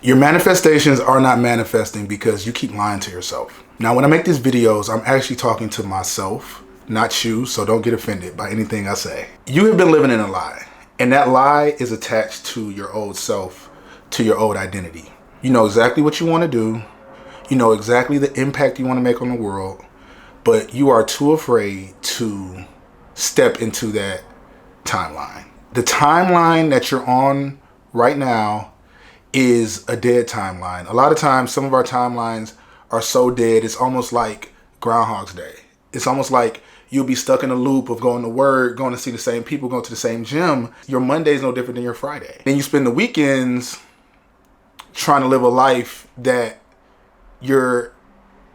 Your manifestations are not manifesting because you keep lying to yourself. Now, when I make these videos, I'm actually talking to myself, not you, so don't get offended by anything I say. You have been living in a lie, and that lie is attached to your old self, to your old identity. You know exactly what you want to do. You know exactly the impact you want to make on the world, but you are too afraid to step into that timeline. The timeline that you're on right now is a dead timeline. A lot of times, some of our timelines are so dead, it's almost like Groundhog's Day. It's almost like you'll be stuck in a loop of going to work, going to see the same people, going to the same gym. Your Monday is no different than your Friday. Then you spend the weekends trying to live a life that you're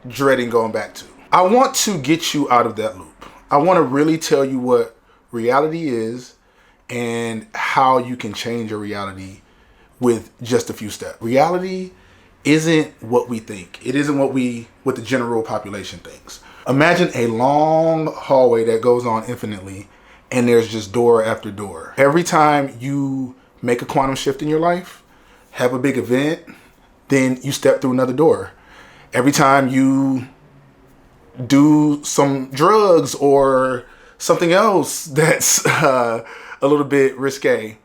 dreading going back to. I want to get you out of that loop. I want to really tell you what reality is and how you can change your reality with just a few steps. Reality isn't what we think. It isn't what the general population thinks. Imagine a long hallway that goes on infinitely, and there's just door after door. Every time you make a quantum shift in your life, have a big event, then you step through another door. Every time you do some drugs or something else that's a little bit risque,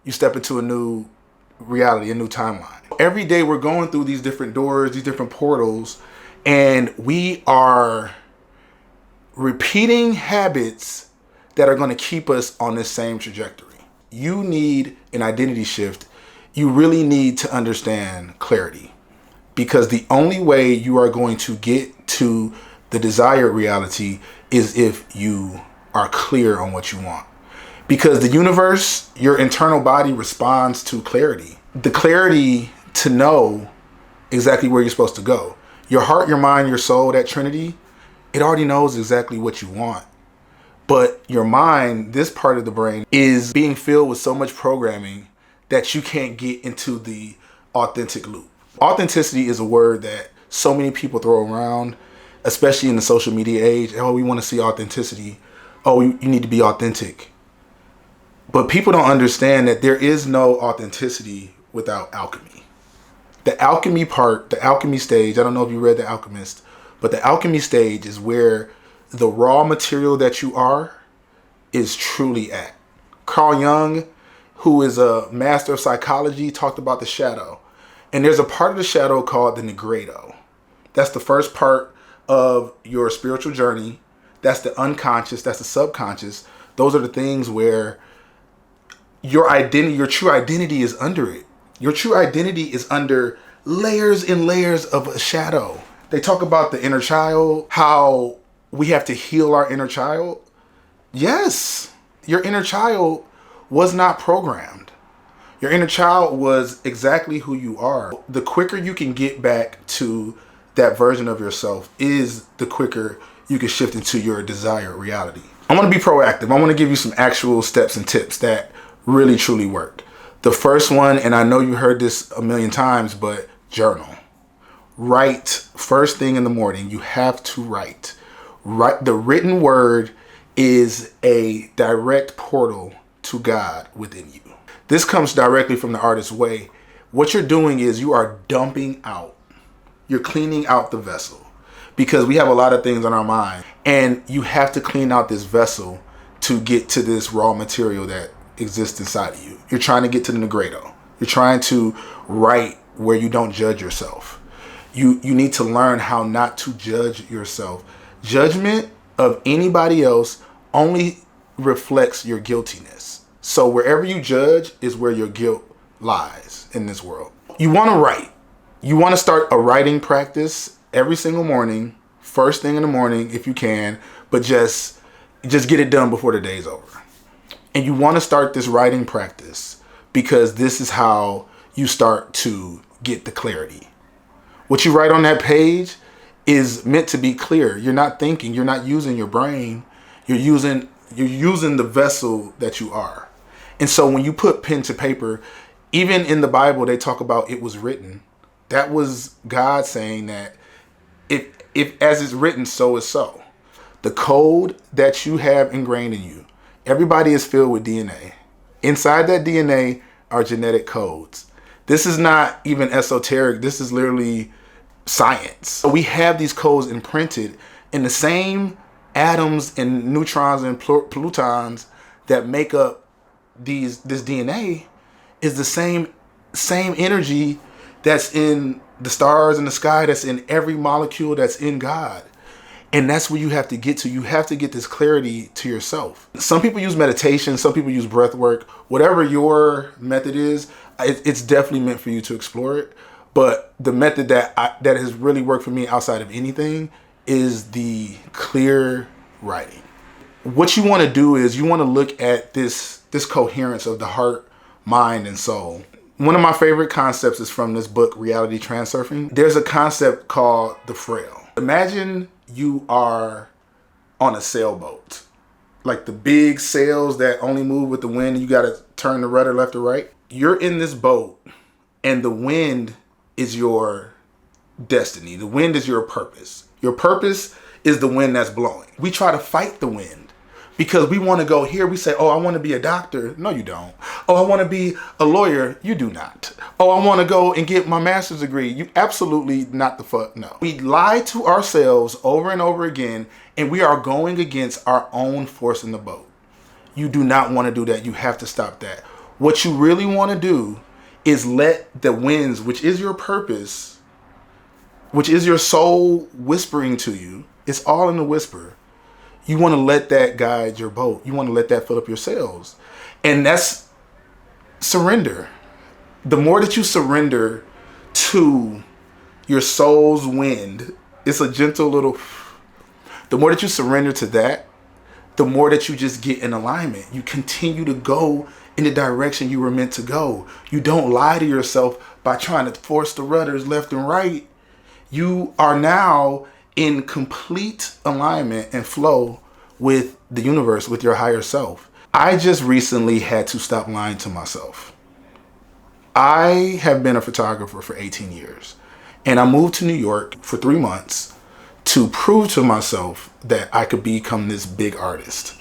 you step into a new reality, a new timeline. Every day we're going through these different doors, these different portals, and we are repeating habits that are going to keep us on this same trajectory. You need an identity shift. You really need to understand clarity, because the only way you are going to get to the desired reality is if you are clear on what you want. Because the universe, your internal body, responds to clarity. The clarity to know exactly where you're supposed to go. Your heart, your mind, your soul, that trinity, it already knows exactly what you want. But your mind, this part of the brain, is being filled with so much programming that you can't get into the authentic loop. Authenticity is a word that so many people throw around, especially in the social media age. Oh, we want to see authenticity. Oh, you need to be authentic. But people don't understand that there is no authenticity without alchemy. The alchemy part, the alchemy stage, I don't know if you read The Alchemist, but the alchemy stage is where the raw material that you are is truly at. Carl Jung, who is a master of psychology, talked about the shadow. And there's a part of the shadow called the negredo. That's the first part of your spiritual journey. That's the unconscious, that's the subconscious. Those are the things where your identity, your true identity is under it. Your true identity is under layers and layers of a shadow. They talk about the inner child, how we have to heal our inner child. Yes, your inner child was not programmed. Your inner child was exactly who you are. The quicker you can get back to that version of yourself is the quicker you can shift into your desired reality. I want to be proactive. I want to give you some actual steps and tips that really truly work. The first one, and I know you heard this a million times, but journal. Write first thing in the morning. You have to write. The written word is a direct portal to God within you. This comes directly from the artist's way. What you're doing is you are dumping out. You're cleaning out the vessel, because we have a lot of things on our mind, and you have to clean out this vessel to get to this raw material that exists inside of you. You're trying to get to the negredo. You're trying to write where you don't judge yourself. You need to learn how not to judge yourself. Judgment of anybody else only reflects your guiltiness. So wherever you judge is where your guilt lies in this world. You want to write. You want to start a writing practice every single morning, first thing in the morning if you can, but just get it done before the day's over. And you want to start this writing practice because this is how you start to get the clarity. What you write on that page is meant to be clear. You're not thinking, you're not using your brain. You're using the vessel that you are. And so when you put pen to paper, even in the Bible, they talk about it was written. That was God saying that if as it's written, so is so. The code that you have ingrained in you, everybody is filled with DNA. Inside that DNA are genetic codes. This is not even esoteric. This is literally science. So we have these codes imprinted in the same atoms and neutrons and protons that make up this DNA is the same energy that's in the stars in the sky, that's in every molecule that's in God. And that's where you have to get to. You have to get this clarity to yourself. Some people use meditation, some people use breath work. Whatever your method is, it's definitely meant for you to explore it. But the method that has really worked for me outside of anything is the clear writing. What you want to do is you want to look at this coherence of the heart, mind, and soul. One of my favorite concepts is from this book, Reality Transurfing. There's a concept called the frail. Imagine you are on a sailboat, like the big sails that only move with the wind. You got to turn the rudder left or right. You're in this boat and the wind is your destiny. The wind is your purpose. Your purpose is the wind that's blowing. We try to fight the wind because we want to go here. We say, oh, I want to be a doctor. No, you don't. Oh, I want to be a lawyer. You do not. Oh, I want to go and get my master's degree. You absolutely not the fuck no. We lie to ourselves over and over again, and we are going against our own force in the boat. You do not want to do that. You have to stop that. What you really want to do is let the winds, which is your purpose, which is your soul whispering to you. It's all in the whisper. You want to let that guide your boat. You want to let that fill up your sails. And that's surrender. The more that you surrender to your soul's wind, it's a gentle little, the more that you surrender to that, the more that you just get in alignment. You continue to go in the direction you were meant to go. You don't lie to yourself by trying to force the rudders left and right. You are now in complete alignment and flow with the universe, with your higher self. I just recently had to stop lying to myself. I have been a photographer for 18 years, and I moved to New York for 3 months to prove to myself that I could become this big artist.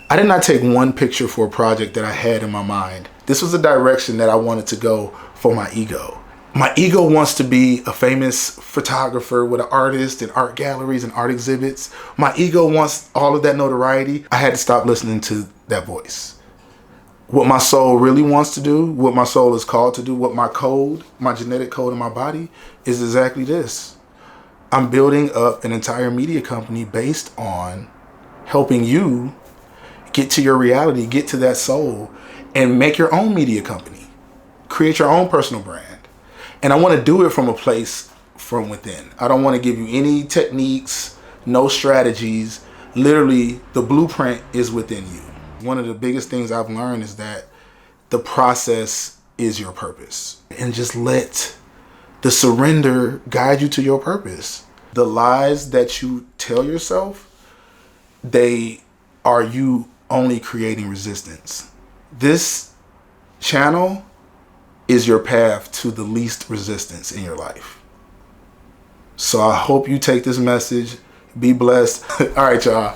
I did not take one picture for a project that I had in my mind. This was a direction that I wanted to go for my ego. My ego wants to be a famous photographer with an artist and art galleries and art exhibits. My ego wants all of that notoriety. I had to stop listening to that voice. What my soul really wants to do, what my soul is called to do, what my code, my genetic code in my body is exactly this. I'm building up an entire media company based on helping you get to your reality, get to that soul, and make your own media company. Create your own personal brand. And I want to do it from a place from within. I don't want to give you any techniques, no strategies. Literally, the blueprint is within you. One of the biggest things I've learned is that the process is your purpose. And just let the surrender guide you to your purpose. The lies that you tell yourself, they are you only creating resistance. This channel is your path to the least resistance in your life. So I hope you take this message. Be blessed. All right, y'all.